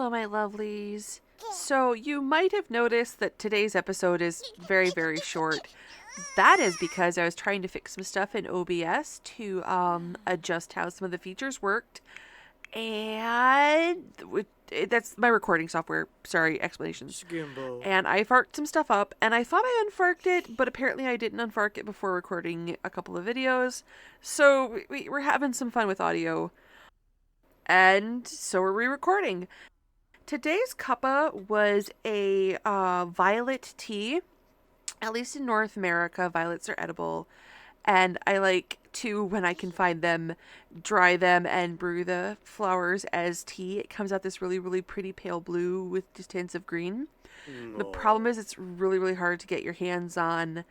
Hello, my lovelies. So, you might have noticed that today's episode is very, very short. That is because I was trying to fix some stuff in OBS to adjust how some of the features worked. And that's my recording software. Sorry, explanations. Skimbo. And I farked some stuff up, and I thought I unfarked it, but apparently I didn't unfark it before recording a couple of videos. So, we're having some fun with audio. And so we're re-recording. Today's cuppa was a violet tea. At least in North America, violets are edible. And I like to, when I can find them, dry them and brew the flowers as tea. It comes out this really, really pretty pale blue with just hints of green. The problem is it's really, really hard to get your hands on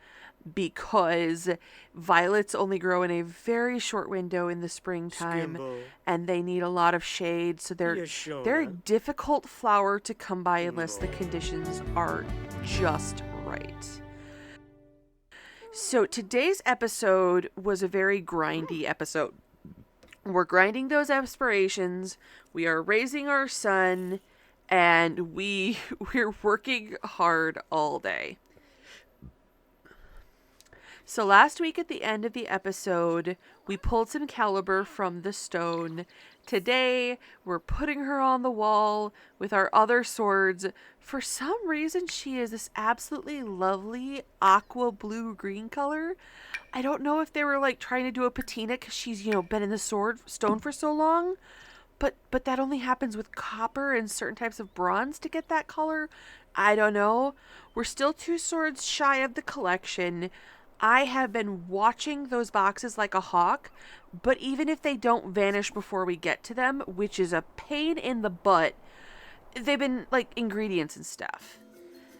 because violets only grow in a very short window in the springtime. Skimbo. And they need a lot of shade, so they're a difficult flower to come by unless the conditions are just right. So today's episode was a very grindy episode. We're grinding those aspirations, we are raising our son, and we're working hard all day. So last week at the end of the episode, we pulled some caliber from the stone. Today, we're putting her on the wall with our other swords. For some reason, she is this absolutely lovely aqua blue-green color. I don't know if they were like trying to do a patina because she's, been in the stone for so long. But that only happens with copper and certain types of bronze to get that color. I don't know. We're still 2 swords shy of the collection. I have been watching those boxes like a hawk, but even if they don't vanish before we get to them, which is a pain in the butt, they've been like ingredients and stuff.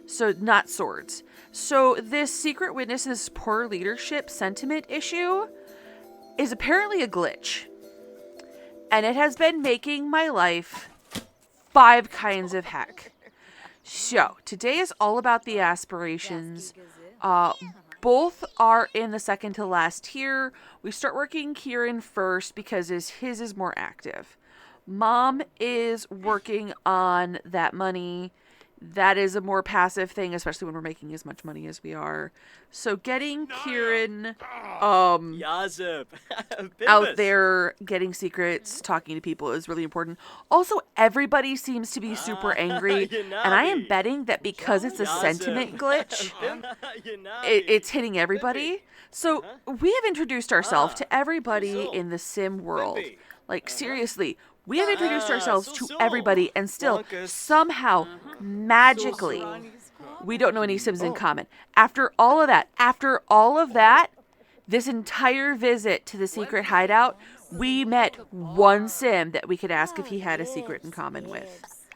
So not swords. So this secret witness, this poor leadership sentiment issue is apparently a glitch. And it has been making my life 5 kinds of heck. So today is all about the aspirations. Both are in the second to last tier. We start working Kieran first because his is more active. Mom is working on that money. That is a more passive thing, especially when we're making as much money as we are. So getting Kieran out there, getting secrets, talking to people is really important. Also, everybody seems to be super angry, and I am betting that because it's a sentiment glitch, it's hitting everybody. So we have introduced ourselves to everybody in the sim world. Like, seriously, we have introduced ourselves to everybody, and still, somehow, magically, we don't know any Sims in common. After all of that, this entire visit to the secret hideout, we met one Sim that we could ask if he had a secret in common with.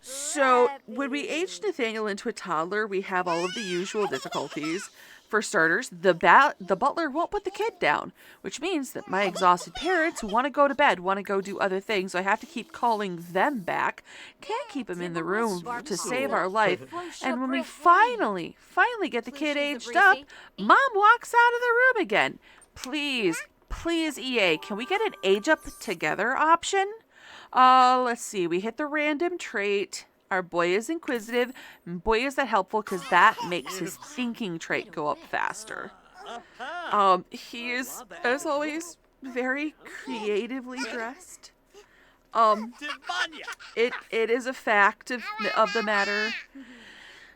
So, when we age Nathaniel into a toddler, we have all of the usual difficulties. For starters, the butler won't put the kid down, which means that my exhausted parents who want to go to bed, want to go do other things, so I have to keep calling them back. Can't keep him in the room to save our life. And when we finally get the kid aged up, Mom walks out of the room again. Please, EA, can we get an age up together option? Let's see. We hit the random trait. Our boy is inquisitive, and boy is that helpful because that makes his thinking trait go up faster. He is, as always, very creatively dressed. It is a fact of the matter.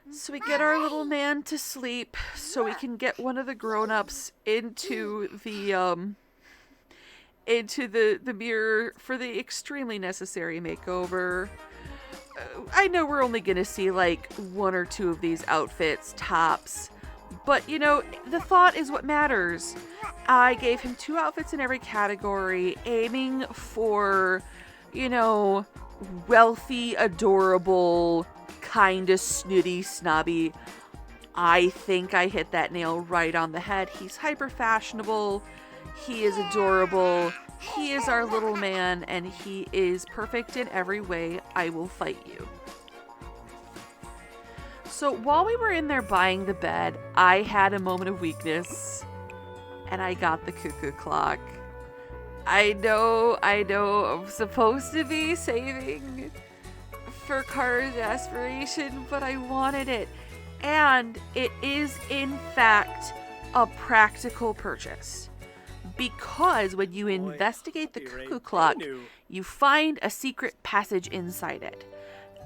So we get our little man to sleep so we can get one of the grown-ups into the mirror for the extremely necessary makeover. I know we're only going to see like 1 or 2 of these outfits tops, but the thought is what matters. I gave him 2 outfits in every category, aiming for, wealthy, adorable, kind of snooty, snobby. I think I hit that nail right on the head. He's hyper fashionable. He is adorable. He is our little man, and he is perfect in every way. I will fight you. So while we were in there buying the bed, I had a moment of weakness, and I got the cuckoo clock. I know. I'm supposed to be saving for Kara's aspiration, but I wanted it. And it is, in fact, a practical purchase. Because when you investigate the cuckoo clock, you find a secret passage inside it.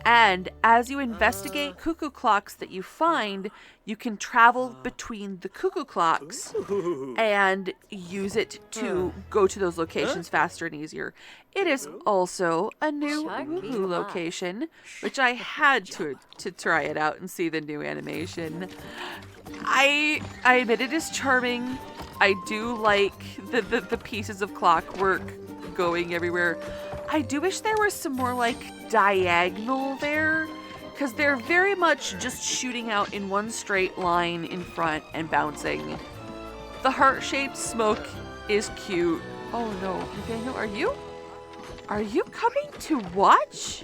And as you investigate cuckoo clocks that you find, you can travel between the cuckoo clocks and use it to go to those locations faster and easier. It is also a new woohoo location, which I had to try it out and see the new animation. I admit it is charming. I do like the pieces of clockwork going everywhere. I do wish there was some more like diagonal there, because they're very much just shooting out in one straight line in front and bouncing. The heart-shaped smoke is cute. Oh no, Nathaniel, are you coming to watch?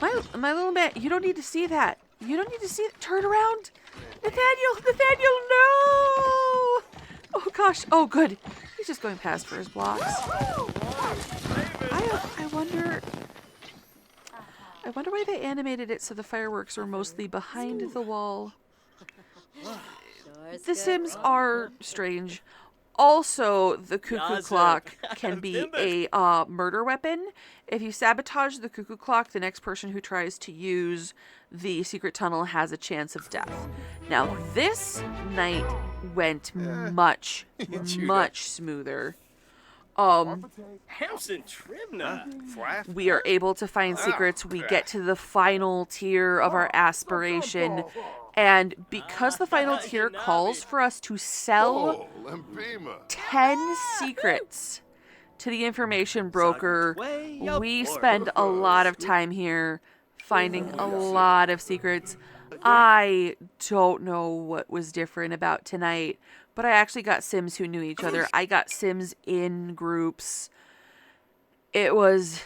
My little man, you don't need to see that. You don't need to see it. Turn around. Nathaniel, no! Oh gosh, oh good. He's just going past for his blocks. I wonder why they animated it so the fireworks were mostly behind the wall. The Sims are strange. Also, the cuckoo clock can be a murder weapon. If you sabotage the cuckoo clock, the next person who tries to use the secret tunnel has a chance of death. Now, this night went much smoother. We are able to find secrets. We get to the final tier of our aspiration. And because the final tier calls for us to sell 10 secrets to the information broker, we spend a lot of time here finding a lot of secrets. I don't know what was different about tonight, but I actually got Sims who knew each other. I got Sims in groups. It was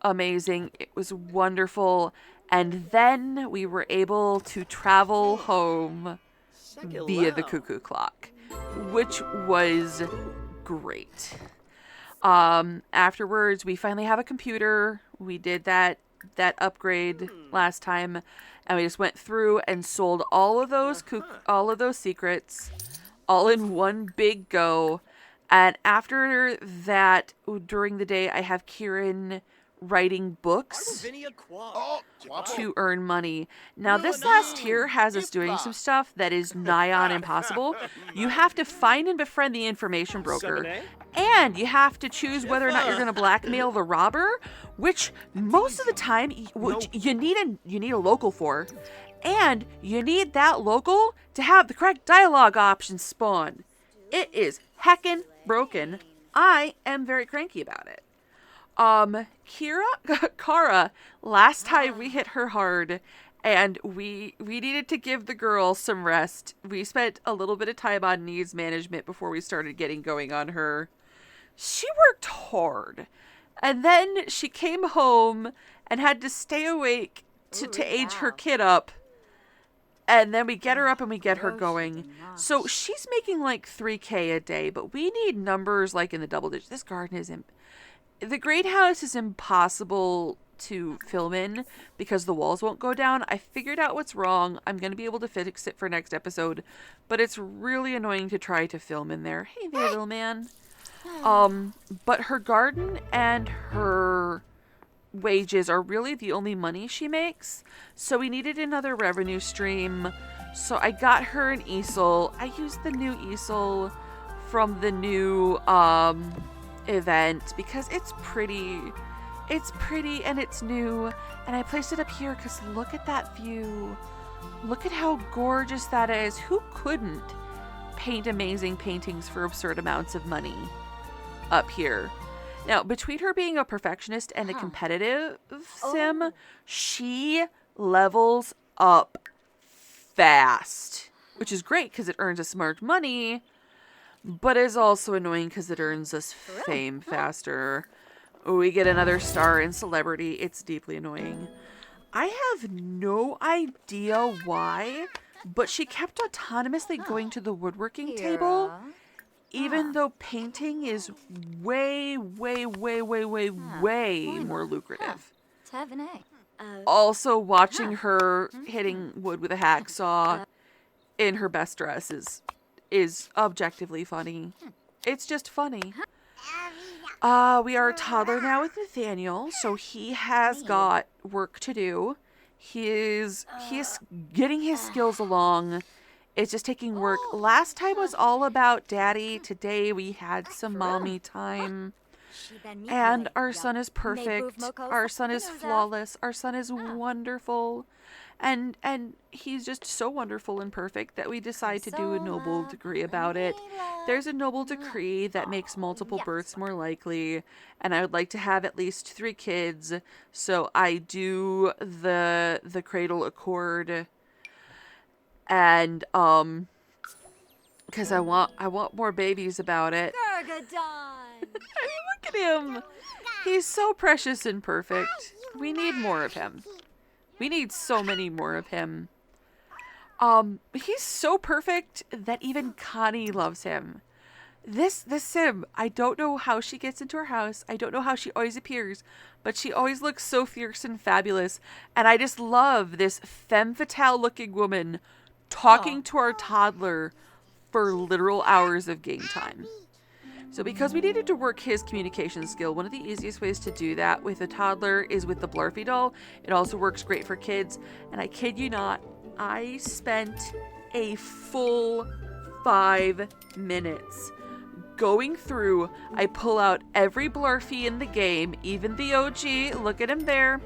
amazing. It was wonderful. And then we were able to travel home via the cuckoo clock, which was great. Afterwards, we finally have a computer. We did that upgrade last time, and we just went through and sold all of those secrets all in one big go. And after that, during the day, I have Kieran writing books to earn money. Now, this last tier has us doing some stuff that is nigh on impossible. You have to find and befriend the information broker, and you have to choose whether or not you're going to blackmail the robber, which most of the time you need a local for, and you need that local to have the correct dialogue options spawn. It is heckin' broken. I am very cranky about it. Kara, last time we hit her hard, and we needed to give the girl some rest. We spent a little bit of time on needs management before we started getting going on her. She worked hard, and then she came home and had to stay awake to age her kid up. And then we get her up and we get her going. So she's making like $3,000 a day, but we need numbers like in the double digits. This garden is the greenhouse is impossible to film in because the walls won't go down. I figured out what's wrong. I'm going to be able to fix it for next episode, but it's really annoying to try to film in there. Hey there, little man. But her garden and her wages are really the only money she makes, so we needed another revenue stream. So I got her an easel. I used the new easel from the new event because it's pretty and it's new, and I placed it up here because look at that view. Look at how gorgeous that is. Who couldn't paint amazing paintings for absurd amounts of money up here? Now, between her being a perfectionist and a competitive sim, she levels up fast, which is great because it earns us more money, but is also annoying because it earns us fame faster. We get another star in celebrity. It's deeply annoying. I have no idea why, but she kept autonomously going to the woodworking table even though painting is way, way, way, way, way, way more lucrative. Also, watching her hitting wood with a hacksaw in her best dress is objectively funny. It's just funny. We are a toddler now with Nathaniel, so he has got work to do. He is getting his skills along. It's just taking work. Last time was all about daddy. Today we had some mommy time. And our son is perfect. Our son is flawless. Our son is wonderful. And he's just so wonderful and perfect that we decide to do a noble decree about it. There's a noble decree that makes multiple births more likely, and I would like to have at least 3 kids. So I do the cradle accord, and because I want more babies about it. I mean, look at him. He's so precious and perfect. We need more of him. We need so many more of him. He's so perfect that even Connie loves him. This Sim, I don't know how she gets into her house. I don't know how she always appears, but she always looks so fierce and fabulous. And I just love this femme fatale looking woman talking to our toddler for literal hours of game time. So because we needed to work his communication skill, one of the easiest ways to do that with a toddler is with the Blurfy doll. It also works great for kids. And I kid you not, I spent a full 5 minutes going through. I pull out every Blurfy in the game, even the OG, look at him there.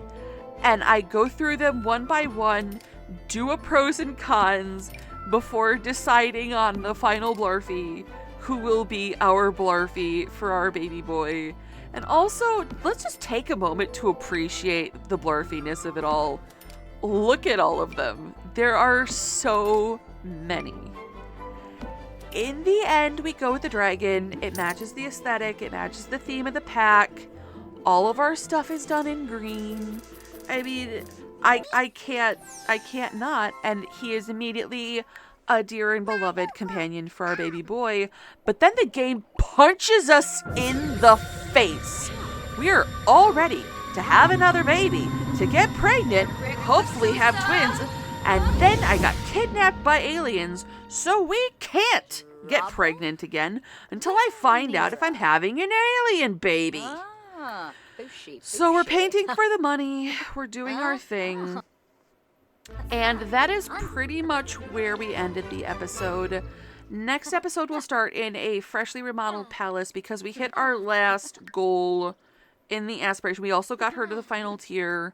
And I go through them one by one, do a pros and cons before deciding on the final Blurfy, who will be our Blurfy for our baby boy. And also, let's just take a moment to appreciate the Blurfiness of it all. Look at all of them. There are so many. In the end, we go with the dragon. It matches the aesthetic. It matches the theme of the pack. All of our stuff is done in green. I mean, I can't not. And he is immediately a dear and beloved companion for our baby boy. But then the game punches us in the face. We are all ready to have another baby, to get pregnant, hopefully have twins, and then I got kidnapped by aliens, so we can't get pregnant again until I find out if I'm having an alien baby. So we're painting for the money, we're doing our thing. And that is pretty much where we ended the episode. Next episode will start in a freshly remodeled palace because we hit our last goal in the aspiration. We also got her to the final tier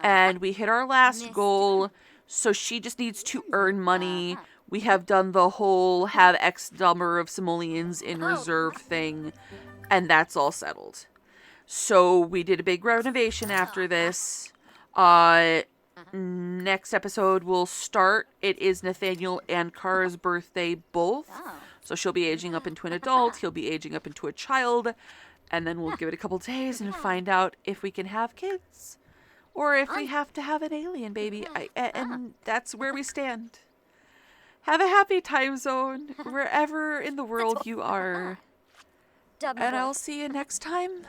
and we hit our last goal. So she just needs to earn money. We have done the whole have X number of simoleons in reserve thing, and that's all settled. So we did a big renovation after this. Next episode will start. It is Nathaniel and Kara's birthday both. So she'll be aging up into an adult. He'll be aging up into a child. And then we'll give it a couple days and find out if we can have kids. Or if we have to have an alien baby. And that's where we stand. Have a happy time zone wherever in the world you are. And I'll see you next time.